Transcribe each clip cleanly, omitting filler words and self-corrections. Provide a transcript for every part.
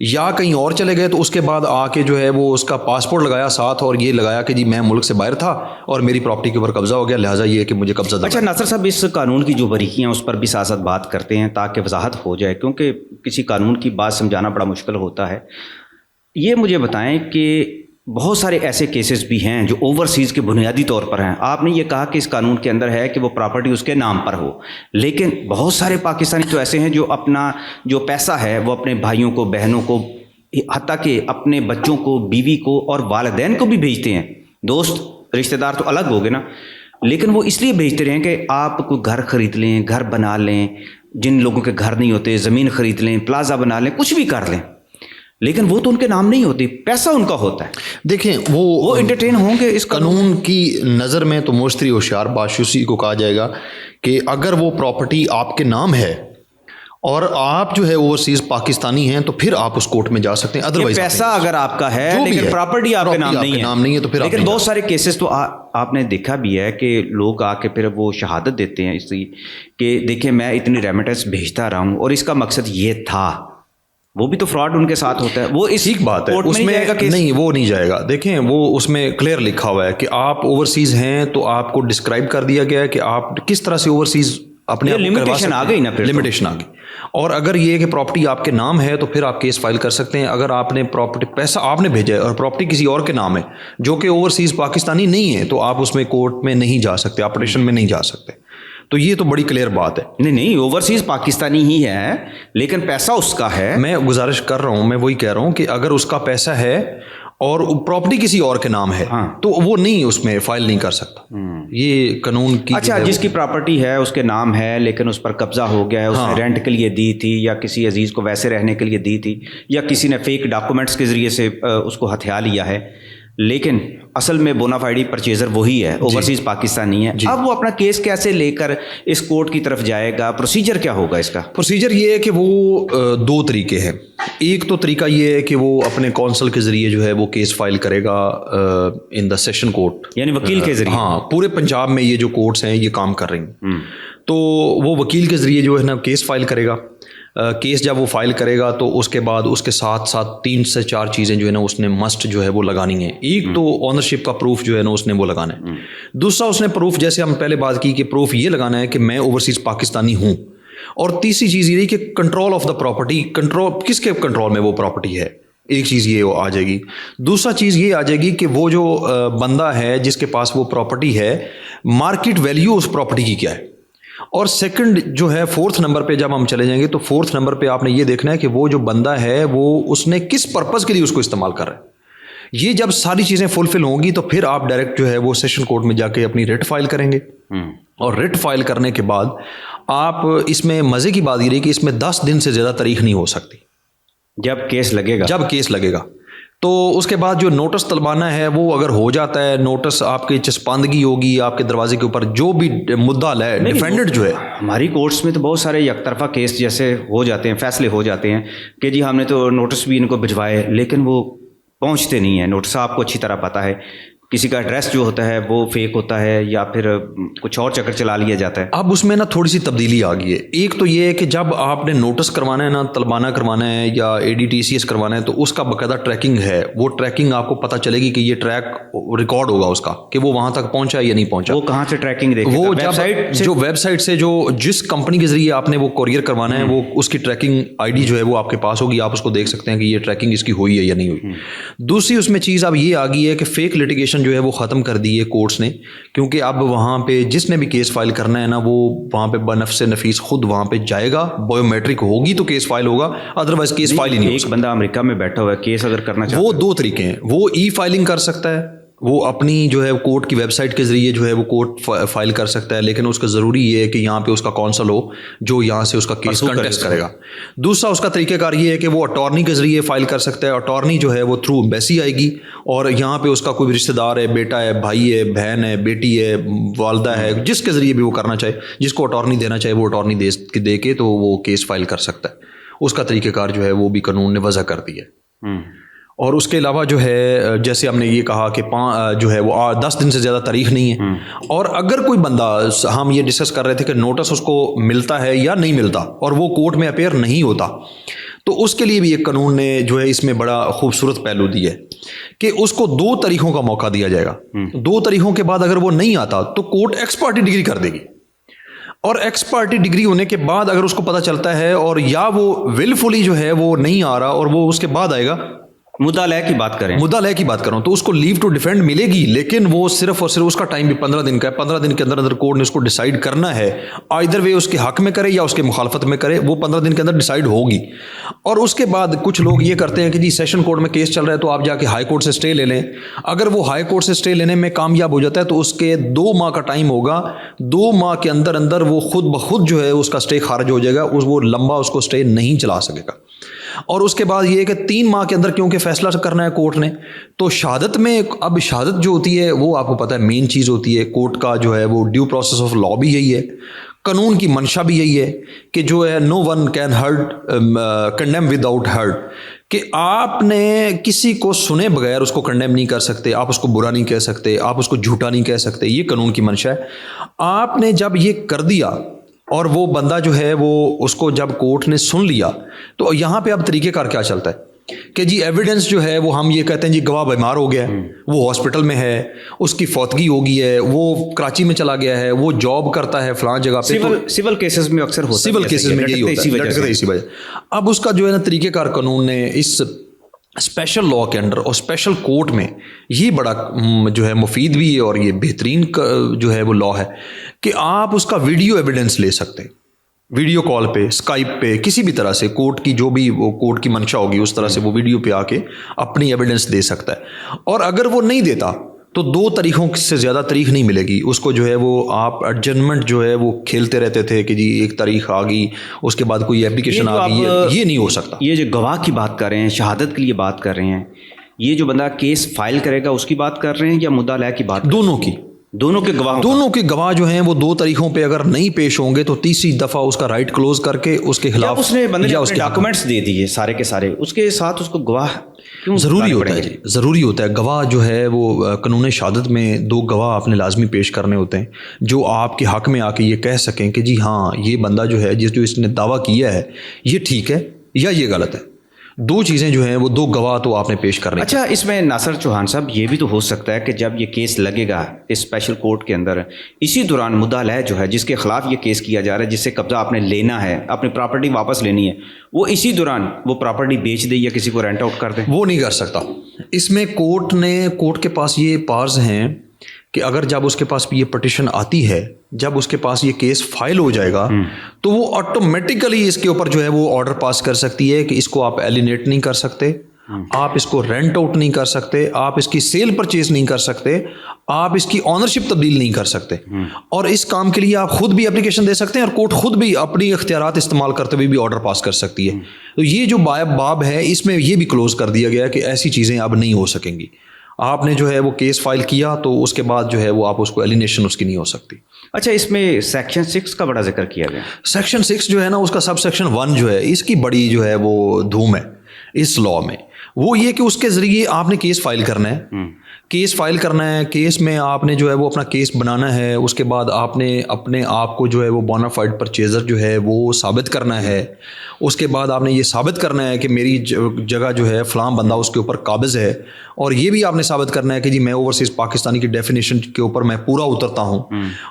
یا کہیں اور چلے گئے تو اس کے بعد آ کے جو ہے وہ اس کا پاسپورٹ لگایا ساتھ اور یہ لگایا کہ جی میں ملک سے باہر تھا اور میری پراپرٹی کے اوپر قبضہ ہو گیا, لہٰذا یہ کہ مجھے قبضہ. اچھا ناصر صاحب, اس قانون کی جو باریکیاں اس پر بھی ساتھ ساتھ بات کرتے ہیں تاکہ وضاحت ہو جائے, کیونکہ کسی قانون کی بات سمجھانا بڑا مشکل ہوتا ہے. یہ مجھے بتائیں کہ بہت سارے ایسے کیسز بھی ہیں جو اوورسیز کے بنیادی طور پر ہیں. آپ نے یہ کہا کہ اس قانون کے اندر ہے کہ وہ پراپرٹی اس کے نام پر ہو, لیکن بہت سارے پاکستانی تو ایسے ہیں جو اپنا جو پیسہ ہے وہ اپنے بھائیوں کو, بہنوں کو, حتیٰ کہ اپنے بچوں کو, بیوی کو اور والدین کو بھی بھیجتے ہیں. دوست رشتہ دار تو الگ ہو گئے نا, لیکن وہ اس لیے بھیجتے رہیں کہ آپ کوئی گھر خرید لیں, گھر بنا لیں, جن لوگوں کے گھر نہیں ہوتے زمین خرید لیں, پلازا بنا لیں, کچھ بھی کر لیں, لیکن وہ تو ان کے نام نہیں ہوتی, پیسہ ان کا ہوتا ہے. دیکھیں وہ انٹرٹین ہوں گے اس قانون کی نظر میں تو مشتری ہوشیار بادشاہی کو کہا جائے گا کہ اگر وہ پراپرٹی آپ کے نام ہے اور آپ جو ہے اوورسیز پاکستانی ہیں تو پھر آپ اس کورٹ میں جا سکتے ہیں. ادروائز پیسہ اگر آپ کا ہے لیکن پراپرٹی آپ کے نام نہیں ہے تو پھر. لیکن بہت سارے کیسز تو آپ نے دیکھا بھی ہے کہ لوگ آ کے پھر وہ شہادت دیتے ہیں اس کی کہ دیکھیں میں اتنی ریمیٹنس بھیجتا رہا ہوں اور اس کا مقصد یہ تھا. وہ بھی تو فراڈ ان کے ساتھ ہوتا ہے. وہ اس ایک بات ہے اس میں نہیں, وہ نہیں جائے گا. دیکھیں وہ اس میں کلیئر لکھا ہوا ہے کہ آپ اوورسیز ہیں تو آپ کو ڈسکرائب کر دیا گیا ہے کہ آپ کس طرح سے اوورسیز اپنے لمیٹیشن آ گئی نا, پھر لمیٹیشن آ گئی. اور اگر یہ کہ پراپرٹی آپ کے نام ہے تو پھر آپ کیس فائل کر سکتے ہیں. اگر آپ نے پراپرٹی پیسہ آپ نے بھیجا ہے اور پراپرٹی کسی اور کے نام ہے جو کہ اوورسیز پاکستانی نہیں ہے تو آپ اس میں کورٹ میں نہیں جا سکتے, آپ پٹیشن میں نہیں جا سکتے. تو یہ تو بڑی کلیئر بات ہے. نہیں اوورسیز پاکستانی ہی ہے لیکن پیسہ اس کا ہے. میں گزارش کر رہا ہوں, میں وہی کہہ رہا ہوں کہ اگر اس کا پیسہ ہے اور پراپرٹی کسی اور کے نام ہے تو وہ نہیں اس میں فائل نہیں کر سکتا. یہ قانون کی. اچھا جس کی پراپرٹی ہے اس کے نام ہے لیکن اس پر قبضہ ہو گیا ہے, اس نے رینٹ کے لیے دی تھی یا کسی عزیز کو ویسے رہنے کے لیے دی تھی یا کسی نے فیک ڈاکومنٹس کے ذریعے سے اس کو ہتھیا لیا ہے, لیکن اصل میں بونافائیڈ پرچیزر وہی ہے, اوورسیز پاکستانی ہے. اب وہ اپنا کیس کیسے لے کر اس کورٹ کی طرف جائے گا؟ پروسیجر کیا ہوگا اس کا؟ پروسیجر یہ ہے کہ وہ دو طریقے ہیں. ایک تو طریقہ یہ ہے کہ وہ اپنے کونسل کے ذریعے جو ہے وہ کیس فائل کرے گا ان دا سیشن کورٹ, یعنی وکیل کے ذریعے. ہاں, پورے پنجاب میں یہ جو کورٹس ہیں یہ کام کر رہی ہیں. تو وہ وکیل کے ذریعے جو ہے نا کیس فائل کرے گا. کیس جب وہ فائل کرے گا تو اس کے بعد اس کے ساتھ 3 سے 4 چیزیں جو ہے نا اس نے مسٹ جو ہے وہ لگانی ہیں. ایک تو آنرشپ کا پروف جو ہے نا اس نے وہ لگانا ہے. دوسرا اس نے پروف, جیسے ہم پہلے بات کی کہ پروف یہ لگانا ہے کہ میں اوورسیز پاکستانی ہوں. اور تیسری چیز یہ رہی کہ control of the property, control کس کے کنٹرول میں وہ پراپرٹی ہے. ایک چیز یہ آ جائے گی. دوسرا چیز یہ آ جائے گی کہ وہ جو بندہ ہے جس کے پاس وہ پراپرٹی ہے, مارکیٹ ویلیو اس پراپرٹی کی کیا ہے. اور سیکنڈ جو ہے 4تھ نمبر پہ جب ہم چلے جائیں گے تو 4تھ نمبر پہ آپ نے یہ دیکھنا ہے کہ وہ جو بندہ ہے وہ اس نے کس پرپز کے لیے اس کو استعمال کر رہا ہے. یہ جب ساری چیزیں فلفل ہوں گی تو پھر آپ ڈائریکٹ جو ہے وہ سیشن کورٹ میں جا کے اپنی ریٹ فائل کریں گے. اور ریٹ فائل کرنے کے بعد آپ اس میں مزے کی بات یہ رہی کہ اس میں 10 دن سے زیادہ تاریخ نہیں ہو سکتی جب کیس لگے گا. تو اس کے بعد جو نوٹس طلبانا ہے وہ اگر ہو جاتا ہے, نوٹس آپ کی چسپاندگی ہوگی آپ کے دروازے کے اوپر, جو بھی مدعا ہے ڈیفینڈنٹ جو ہے. ہماری کورٹس میں تو بہت سارے یک طرفہ کیس جیسے ہو جاتے ہیں, فیصلے ہو جاتے ہیں کہ جی ہم نے تو نوٹس بھی ان کو بھجوائے لیکن وہ پہنچتے نہیں ہیں. نوٹس آپ کو اچھی طرح پتہ ہے کسی کا ایڈریس جو ہوتا ہے وہ فیک ہوتا ہے یا پھر کچھ اور چکر چلا لیا جاتا ہے. اب اس میں نا تھوڑی سی تبدیلی آ گئی ہے. ایک تو یہ ہے کہ جب آپ نے نوٹس کروانا ہے نا, طلبانہ کروانا ہے یا ADTCS کروانا ہے تو اس کا باقاعدہ ٹریکنگ ہے. وہ ٹریکنگ آپ کو پتہ چلے گی کہ یہ ٹریک ریکارڈ ہوگا اس کا کہ وہ وہاں تک پہنچا یا نہیں پہنچا. وہ کہاں سے ٹریکنگ دیکھے گا؟ وہ جو ویب سائٹ سے جو جس کمپنی کے ذریعے آپ نے وہ کوریئر کروانا ہے وہ اس کی ٹریکنگ ID جو ہے وہ آپ کے پاس ہوگی. آپ اس کو دیکھ سکتے ہیں کہ یہ ٹریکنگ اس کی ہوئی ہے یا نہیں ہوئی. دوسری اس میں چیز اب یہ آ گئی ہے کہ فیک لٹیگیشن جو ہے وہ ختم کر دی ہے کورٹس نے, کیونکہ اب وہاں پہ جس نے بھی کیس فائل کرنا ہے نا وہ وہاں پہ بنفس نفیس خود وہاں پہ جائے گا. بایو میٹرک ہوگی تو کیس فائل ہوگا, ادروائز کیس فائل ہی نہیں. ایک بندہ امریکہ میں بیٹھا ہوا ہے, کیس اگر کرنا چاہتا ہے وہ 2 طریقے ہیں. وہ فائلنگ کر سکتا ہے, وہ اپنی جو ہے کورٹ کی ویب سائٹ کے ذریعے جو ہے وہ کورٹ فائل کر سکتا ہے, لیکن اس کا ضروری یہ ہے کہ یہاں پہ اس کا کونسل ہو جو یہاں سے اس کا کیس کنٹیسٹ کرے گا. دوسرا اس کا طریقہ کار یہ ہے کہ وہ اٹارنی کے ذریعے فائل کر سکتا ہے. اٹارنی جو ہے وہ تھرو ایمبیسی آئے گی اور یہاں پہ اس کا کوئی رشتہ دار ہے, بیٹا ہے, بھائی ہے, بہن ہے, بیٹی ہے, والدہ ہے, جس کے ذریعے بھی وہ کرنا چاہے, جس کو اٹارنی دینا چاہے وہ اٹارنی دے کے تو وہ کیس فائل کر سکتا ہے. اس کا طریقہ کار جو ہے وہ بھی قانون نے وضع کر دی ہے. اور اس کے علاوہ جو ہے جیسے ہم نے یہ کہا کہ جو ہے وہ 10 دن سے زیادہ تاریخ نہیں ہے. اور اگر کوئی بندہ, ہم یہ ڈسکس کر رہے تھے کہ نوٹس اس کو ملتا ہے یا نہیں ملتا اور وہ کورٹ میں اپیئر نہیں ہوتا, تو اس کے لیے بھی ایک قانون نے جو ہے اس میں بڑا خوبصورت پہلو دیا ہے کہ اس کو 2 طریقوں کا موقع دیا جائے گا. 2 طریقوں کے بعد اگر وہ نہیں آتا تو کورٹ ایکس پارٹی ڈگری کر دے گی, اور ایکس پارٹی ڈگری ہونے کے بعد اگر اس کو پتہ چلتا ہے اور یا وہ ولفلی جو ہے وہ نہیں آ رہا اور وہ اس کے بعد آئے گا, مدعا علیہ کی بات کریں, مدعا علیہ کی بات کروں, تو اس کو لیو ٹو ڈیفینڈ ملے گی, لیکن وہ صرف اور صرف اس کا ٹائم بھی 15 دن کا ہے. 15 دن کے اندر اندر کورٹ نے اس کو ڈیسائیڈ کرنا ہے, آئدر وے اس کے حق میں کرے یا اس کے مخالفت میں کرے, وہ 15 دن کے اندر ڈیسائیڈ ہوگی. اور اس کے بعد کچھ لوگ یہ کرتے ہیں کہ جی سیشن کورٹ میں کیس چل رہا ہے تو آپ جا کے ہائی کورٹ سے اسٹے لے لیں. اگر وہ ہائی کورٹ سے اسٹے لینے میں کامیاب ہو جاتا ہے تو اس کے 2 ماہ کا ٹائم ہوگا, 2 ماہ کے اندر اندر وہ خود بخود جو ہے اس کا اسٹے خارج ہو جائے گا, وہ لمبا اس کو اسٹے نہیں چلا سکے گا. اور اس کے بعد یہ ہے کہ 3 ماہ کے اندر کیونکہ فیصلہ کرنا ہے کورٹ نے, تو شہادت میں, اب شہادت جو ہوتی ہے وہ آپ کو پتہ ہے مین چیز ہوتی ہے کورٹ کا جو ہے وہ ڈیو پروسیس آف لا بھی یہی ہے, قانون کی منشا بھی یہی ہے کہ جو ہے no one can hurt condemn without hurt, کہ آپ نے کسی کو سنے بغیر اس کو کنڈیم نہیں کر سکتے, آپ اس کو برا نہیں کہہ سکتے, آپ اس کو جھوٹا نہیں کہہ سکتے, یہ قانون کی منشا ہے. آپ نے جب یہ کر دیا اور وہ بندہ جو ہے وہ اس کو جب کورٹ نے سن لیا, تو یہاں پہ اب طریقہ کار کیا چلتا ہے کہ جی ایویڈنس جو ہے وہ ہم یہ کہتے ہیں جی گواہ بیمار ہو گیا ہے, وہ ہاسپٹل میں ہے, اس کی فوتگی ہو گئی ہے, وہ کراچی میں چلا گیا ہے, وہ جاب کرتا ہے فلاں جگہ پہ. سول کیسز میں اکثر ہوتا ہے, سول کیسز میں یہی ہوتا ہے, اسی وجہ. اب اس کا جو ہے نا طریقہ کار قانون نے اس اسپیشل لا کے انڈر اور اسپیشل کورٹ میں یہ بڑا جو ہے مفید بھی ہے اور یہ بہترین جو ہے وہ لا ہے کہ آپ اس کا ویڈیو ایویڈنس لے سکتے, ویڈیو کال پہ, اسکائپ پہ, کسی بھی طرح سے کورٹ کی جو بھی وہ کورٹ کی منشا ہوگی اس طرح سے وہ ویڈیو پہ آ کے اپنی ایویڈنس دے سکتا ہے. اور اگر وہ نہیں دیتا تو 2 طریقوں سے زیادہ تاریخ نہیں ملے گی اس کو, جو ہے وہ آپ ایڈجرنمنٹ جو ہے وہ کھیلتے رہتے تھے کہ جی ایک تاریخ آ گئی اس کے بعد کوئی اپلیکیشن آ گئی, یہ نہیں ہو سکتا. یہ جو گواہ کی بات کر رہے ہیں, شہادت کے لیے بات کر رہے ہیں, یہ جو بندہ کیس فائل کرے گا اس کی بات کر رہے ہیں یا مدعا علیہ کی بات؟ دونوں کے گواہ جو ہیں وہ 2 طریقوں پہ اگر نہیں پیش ہوں گے تو تیسری دفعہ اس کا رائٹ کلوز کر کے اس کے خلاف اس نے بندے نے اپنے ڈاکومنٹس دے دیے سارے کے سارے, اس کے ساتھ اس کو گواہ کیوں ضروری ہوتا ہے؟ جی ضروری ہوتا ہے. گواہ جو ہے وہ قانون شہادت میں 2 گواہ آپ نے لازمی پیش کرنے ہوتے ہیں جو آپ کے حق میں آ کے یہ کہہ سکیں کہ جی ہاں یہ بندہ جو ہے جو اس نے دعویٰ کیا ہے یہ ٹھیک ہے یا یہ غلط ہے. 2 چیزیں جو ہیں وہ 2 گواہ تو آپ نے پیش کرنے. اچھا, اس میں ناصر چوہان صاحب یہ بھی تو ہو سکتا ہے کہ جب یہ کیس لگے گا اسپیشل کورٹ کے اندر, اسی دوران مدعا علیہ جو ہے جس کے خلاف یہ کیس کیا جا رہا ہے, جس سے قبضہ آپ نے لینا ہے, اپنی پراپرٹی واپس لینی ہے, وہ اسی دوران وہ پراپرٹی بیچ دے یا کسی کو رینٹ آؤٹ کر دے, وہ نہیں کر سکتا. اس میں کورٹ کے پاس یہ پارز ہیں کہ اگر جب اس کے پاس یہ پٹیشن آتی ہے, جب اس کے پاس یہ کیس فائل ہو جائے گا تو وہ آٹومیٹیکلی اس کے اوپر جو ہے وہ آرڈر پاس کر سکتی ہے کہ اس کو آپ ایلینیٹ نہیں کر سکتے, آپ اس کو رینٹ آؤٹ نہیں کر سکتے, آپ اس کی سیل پرچیز نہیں کر سکتے, آپ اس کی آنرشپ تبدیل نہیں کر سکتے. اور اس کام کے لیے آپ خود بھی اپلیکیشن دے سکتے ہیں اور کورٹ خود بھی اپنی اختیارات استعمال کرتے ہوئے بھی آرڈر پاس کر سکتی ہے. تو یہ جو باب ہے اس میں یہ بھی کلوز کر دیا گیا کہ ایسی چیزیں اب نہیں ہو سکیں گی. آپ نے جو ہے وہ کیس فائل کیا تو اس کے بعد جو ہے وہ آپ اس کو ایلینیشن اس کی نہیں ہو سکتی. اچھا, اس میں سیکشن 6 کا بڑا ذکر کیا گیا. سیکشن 6 جو ہے نا اس کا سب سیکشن 1 جو ہے اس کی بڑی جو ہے وہ دھوم ہے اس لا میں. وہ یہ کہ اس کے ذریعے آپ نے کیس فائل کرنا ہے, کیس فائل کرنا ہے, کیس میں آپ نے جو ہے وہ اپنا کیس بنانا ہے, اس کے بعد آپ نے اپنے آپ کو جو ہے وہ بونافائڈ پرچیزر جو ہے وہ ثابت کرنا ہے. اس کے بعد آپ نے یہ ثابت کرنا ہے کہ میری جگہ جو ہے فلاں بندہ اس کے اوپر قابض ہے, اور یہ بھی آپ نے ثابت کرنا ہے کہ جی میں اوورسیز پاکستانی کی ڈیفینیشن کے اوپر میں پورا اترتا ہوں.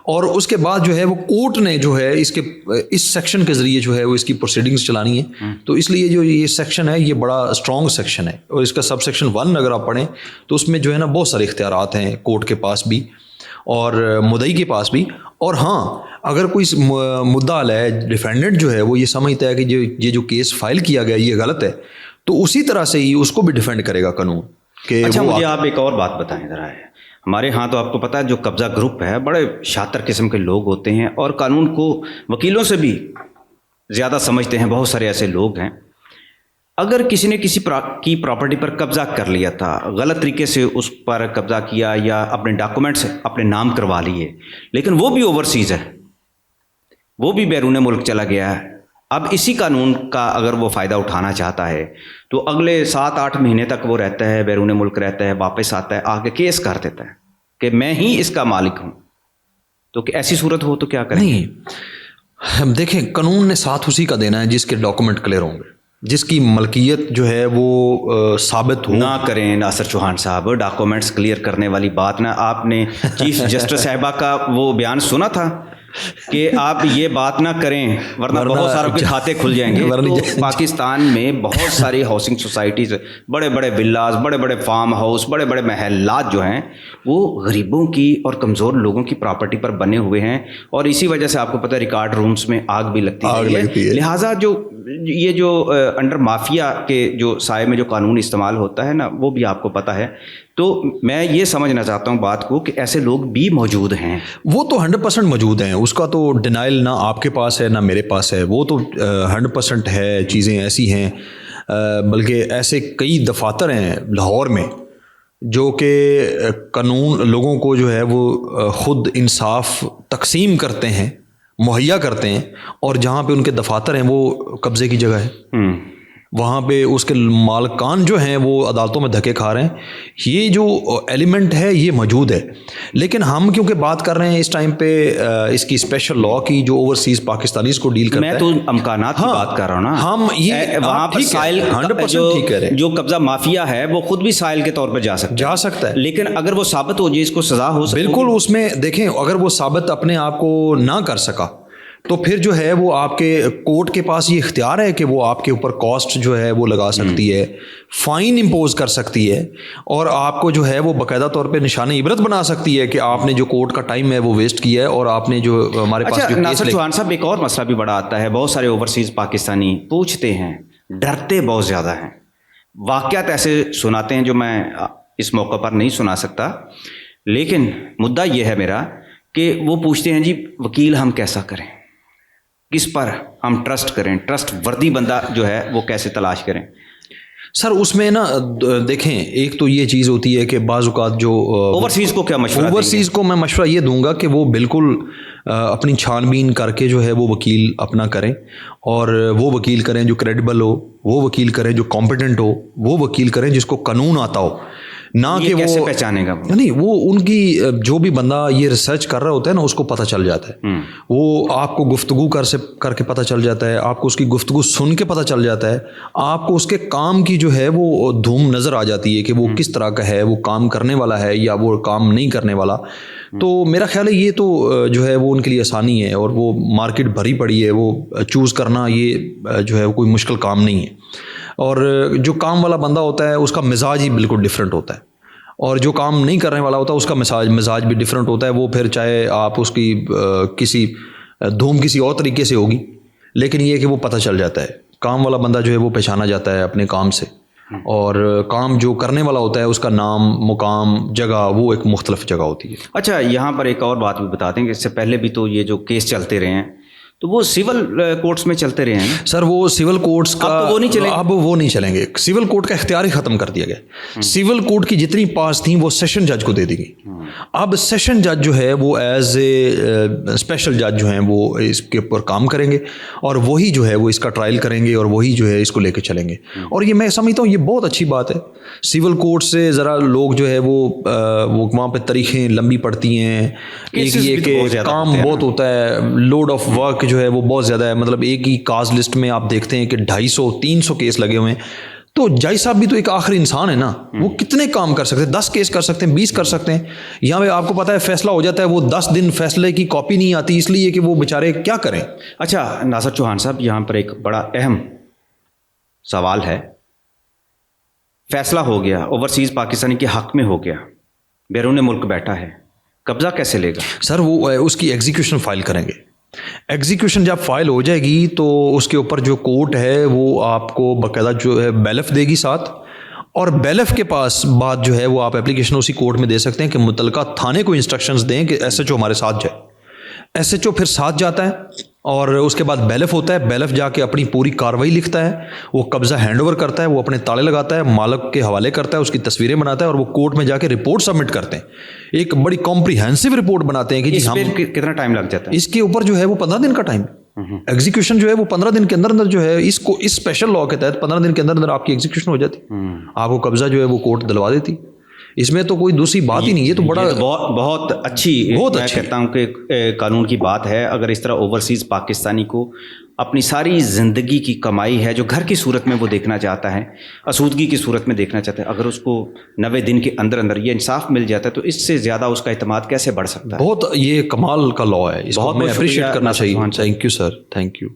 اور اس کے بعد جو ہے وہ کورٹ نے جو ہے اس سیکشن کے ذریعے جو ہے وہ اس کی پروسیڈنگز چلانی ہے. تو اس لیے جو یہ سیکشن ہے یہ بڑا اسٹرانگ سیکشن ہے, اور اس کا سب سیکشن 1 اگر آپ پڑھیں تو اس میں جو ہے نا بہت سارے اختیارات ہیں کورٹ کے پاس بھی اور مدعی کے پاس بھی. اور ہاں, اگر کوئی مدعا علیہ ڈیفینڈنٹ جو ہے وہ یہ سمجھتا ہے کہ یہ جو کیس فائل کیا گیا یہ غلط ہے تو اسی طرح سے ہی اس کو بھی ڈیفینڈ کرے گا قانون. اچھا, مجھے آپ ایک اور بات بتائیں ذرا. ہمارے ہاں تو آپ کو پتہ ہے جو قبضہ گروپ ہے بڑے شاطر قسم کے لوگ ہوتے ہیں اور قانون کو وکیلوں سے بھی زیادہ سمجھتے ہیں. بہت سارے ایسے لوگ ہیں, اگر کسی نے کسی کی پراپرٹی پر قبضہ کر لیا تھا, غلط طریقے سے اس پر قبضہ کیا یا اپنے ڈاکومنٹس اپنے نام کروا لیے, لیکن وہ بھی اوورسیز ہے, وہ بھی بیرون ملک چلا گیا ہے, اب اسی قانون کا اگر وہ فائدہ اٹھانا چاہتا ہے تو اگلے 7-8 مہینے تک وہ رہتا ہے, بیرون ملک رہتا ہے, واپس آتا ہے, آگے کیس کر دیتا ہے کہ میں ہی اس کا مالک ہوں. تو کہ ایسی صورت ہو تو کیا کریں؟ نہیں, دیکھیں قانون نے ساتھ اسی کا دینا ہے جس کے ڈاکومنٹ کلیئر ہوں گے. جس کی ملکیت جو ہے وہ ثابت ہو. نہ کریں ناصر چوہان صاحب، ڈاکومنٹس کلیئر کرنے والی بات نہ. آپ نے چیف جسٹس صاحبہ کا وہ بیان سنا تھا کہ آپ یہ بات نہ کریں ورنہ بہت ساروں کے کھاتے کھل جائیں گے. تو پاکستان میں بہت ساری ہاؤسنگ سوسائٹیز، بڑے بڑے ولاز، بڑے بڑے فارم ہاؤس، بڑے بڑے محلات جو ہیں وہ غریبوں کی اور کمزور لوگوں کی پراپرٹی پر بنے ہوئے ہیں، اور اسی وجہ سے آپ کو پتہ ہے ریکارڈ رومز میں آگ بھی لگتی ہے. لہٰذا یہ جو انڈر مافیا کے جو سائے میں جو قانون استعمال ہوتا ہے نا، وہ بھی آپ کو پتہ ہے. تو میں یہ سمجھنا چاہتا ہوں بات کو کہ ایسے لوگ بھی موجود ہیں. وہ تو 100% موجود ہیں، اس کا تو ڈینائل نہ آپ کے پاس ہے نہ میرے پاس ہے. وہ تو 100% ہے. چیزیں ایسی ہیں، بلکہ ایسے کئی دفاتر ہیں لاہور میں جو کہ قانون لوگوں کو جو ہے وہ خود انصاف تقسیم کرتے ہیں، مہیا کرتے ہیں، اور جہاں پہ ان کے دفاتر ہیں وہ قبضے کی جگہ ہے. وہاں پہ اس کے مالکان جو ہیں وہ عدالتوں میں دھکے کھا رہے ہیں. یہ جو ایلیمنٹ ہے یہ موجود ہے. لیکن ہم کیونکہ بات کر رہے ہیں اس ٹائم پہ اس کی اسپیشل لا کی جو اوورسیز پاکستانیز کو ڈیل کرتا ہے. میں تو امکانات کی بات کر رہا ہوں نا. ہم یہ وہاں پر سائل 100% ٹھیک ہے، جو قبضہ مافیا ہے وہ خود بھی سائل کے طور پہ جا سکتا ہے. لیکن اگر وہ ثابت ہو جائے، اس کو سزا ہو سکے. بالکل. اس میں دیکھیں، اگر وہ ثابت اپنے آپ کو نہ کر سکا تو پھر جو ہے وہ آپ کے کورٹ کے پاس یہ اختیار ہے کہ وہ آپ کے اوپر کاسٹ جو ہے وہ لگا سکتی ہے، فائن امپوز کر سکتی ہے، اور آپ کو جو ہے وہ باقاعدہ طور پہ نشان عبرت بنا سکتی ہے کہ آپ نے جو کورٹ کا ٹائم ہے وہ ویسٹ کیا ہے، اور آپ نے جو ہمارے پاس. اچھا ناصر چوہان صاحب، ایک اور مسئلہ بھی بڑا آتا ہے. بہت سارے اوورسیز پاکستانی پوچھتے ہیں، ڈرتے بہت زیادہ ہیں. واقعات ایسے سناتے ہیں جو میں اس موقع پر نہیں سنا سکتا، لیکن مدعا یہ ہے میرا کہ وہ پوچھتے ہیں جی وکیل ہم کیسا کریں، کس پر ہم ٹرسٹ کریں، ٹرسٹ وردی بندہ جو ہے وہ کیسے تلاش کریں. سر اس میں نا دیکھیں، ایک تو یہ چیز ہوتی ہے کہ بعض اوقات جو اوورسیز کو کیا مشورہ، اوورسیز کو میں مشورہ یہ دوں گا کہ وہ بالکل اپنی چھان بین کر کے جو ہے وہ وکیل اپنا کریں، اور وہ وکیل کریں جو کریڈیبل ہو، وہ وکیل کریں جو کمپیٹنٹ ہو، وہ وکیل کریں جس کو قانون آتا ہو. نہ کہ کیسے وہ پہچانے گا؟ نہیں، وہ ان کی جو بھی بندہ یہ ریسرچ کر رہا ہوتا ہے نا اس کو پتہ چل جاتا ہے. وہ آپ کو گفتگو کر کے پتہ چل جاتا ہے، آپ کو اس کی گفتگو سن کے پتہ چل جاتا ہے، آپ کو اس کے کام کی جو ہے وہ دھوم نظر آ جاتی ہے کہ وہ کس طرح کا ہے، وہ کام کرنے والا ہے یا وہ کام نہیں کرنے والا. تو میرا خیال ہے یہ تو جو ہے وہ ان کے لیے آسانی ہے، اور وہ مارکیٹ بھری پڑی ہے، وہ چوز کرنا یہ جو ہے کوئی مشکل کام نہیں ہے. اور جو کام والا بندہ ہوتا ہے اس کا مزاج ہی بالکل ڈفرینٹ ہوتا ہے، اور جو کام نہیں کرنے والا ہوتا ہے اس کا مزاج بھی ڈفرینٹ ہوتا ہے. وہ پھر چاہے آپ اس کی کسی دھوم کسی اور طریقے سے ہوگی، لیکن یہ کہ وہ پتہ چل جاتا ہے. کام والا بندہ جو ہے وہ پہچانا جاتا ہے اپنے کام سے، اور کام جو کرنے والا ہوتا ہے اس کا نام، مقام، جگہ وہ ایک مختلف جگہ ہوتی ہے. اچھا یہاں پر ایک اور بات بھی بتا دیں کہ اس سے پہلے بھی تو یہ جو کیس چلتے رہے ہیں تو وہ سول کورٹس میں چلتے رہے ہیں. سر وہ سول کورٹس کا اب وہ نہیں چلیں گے. سول کورٹ کا اختیار ہی ختم کر دیا گیا. سول کورٹ کی جتنی پاس تھیں وہ سیشن جج کو دے دی گئی. اب سیشن جج جو ہے وہ ایز اے اسپیشل جج جو ہیں وہ اس کے اوپر کام کریں گے، اور وہی جو ہے وہ اس کا ٹرائل کریں گے، اور وہی جو ہے اس کو لے کے چلیں گے. اور یہ میں سمجھتا ہوں یہ بہت اچھی بات ہے. سول کورٹ سے ذرا لوگ جو ہے وہ وہاں پہ تاریخیں لمبی پڑتی ہیں، ایک یہ کہ کام بہت ہوتا ہے، لوڈ آف ورک جو ہے وہ بہت زیادہ ہے. مطلب ایک ہی کاز لسٹ میں آپ دیکھتے ہیں کہ 250-300 کیس لگے ہوئے ہیں. تو جج صاحب بھی تو ایک آخری انسان ہے نا، وہ کتنے کام کر سکتے ہیں؟ 10 کیس کر سکتے ہیں، 20 کر سکتے ہیں. یہاں پہ آپ کو پتہ ہے فیصلہ ہو جاتا ہے، وہ 10 دن فیصلے کی کاپی نہیں آتی، اس لیے کہ وہ بیچارے کیا کریں. اچھا ناصر چوہان صاحب، یہاں پر ایک بڑا اہم سوال ہے. فیصلہ ہو گیا، اوورسیز پاکستانی کے حق میں ہو گیا، بیرون ملک بیٹھا ہے، قبضہ کیسے لے گا؟ سر وہ اس کی ایگزیکیوشن فائل کریں گے. ایگزیکیوشن جب فائل ہو جائے گی تو اس کے اوپر جو کورٹ ہے وہ آپ کو باقاعدہ جو ہے بیلف دے گی ساتھ، اور بیلف کے پاس بعد جو ہے وہ آپ اپلیکیشن اسی کورٹ میں دے سکتے ہیں کہ متعلقہ تھانے کو انسٹرکشنز دیں کہ ایس ایچ او ہمارے ساتھ جائے. ایس ایچ او پھر ساتھ جاتا ہے، اور اس کے بعد بیلف ہوتا ہے. بیلف جا کے اپنی پوری کارروائی لکھتا ہے، وہ قبضہ ہینڈ اوور کرتا ہے، وہ اپنے تالے لگاتا ہے، مالک کے حوالے کرتا ہے، اس کی تصویریں بناتا ہے، اور وہ کورٹ میں جا کے رپورٹ سبمٹ کرتے ہیں. ایک بڑی کمپریہنسو رپورٹ بناتے ہیں کہ اس پہ کتنا ٹائم لگ جاتا ہے؟ اس کے اوپر جو ہے وہ 15 دن کا ٹائم. ایگزیکیوشن جو ہے وہ 15 دن کے اندر اندر جو ہے اس کو اس اسپیشل لا کے تحت 15 دن کے اندر اندر آپ کی ایگزیکیوشن ہو جاتی. آپ کو قبضہ جو ہے وہ کورٹ دلوا دیتی. اس میں تو کوئی دوسری بات ہی نہیں. یہ تو بہت اچھی، میں کہتا ہوں کہ قانون کی بات ہے. اگر اس طرح اوورسیز پاکستانی کو اپنی ساری زندگی کی کمائی ہے جو گھر کی صورت میں وہ دیکھنا چاہتا ہے, آسودگی کی صورت میں دیکھنا چاہتا ہے, اگر اس کو 90 دن کے اندر اندر یہ انصاف مل جاتا ہے تو اس سے زیادہ اس کا اعتماد کیسے بڑھ سکتا ہے؟ بہت یہ کمال کا لا ہے, اس کو بہت ہمیں بہت اپریشیٹ شکریہ کرنا ناصر چاہیے. چوہان صاحب. Thank you sir, thank you.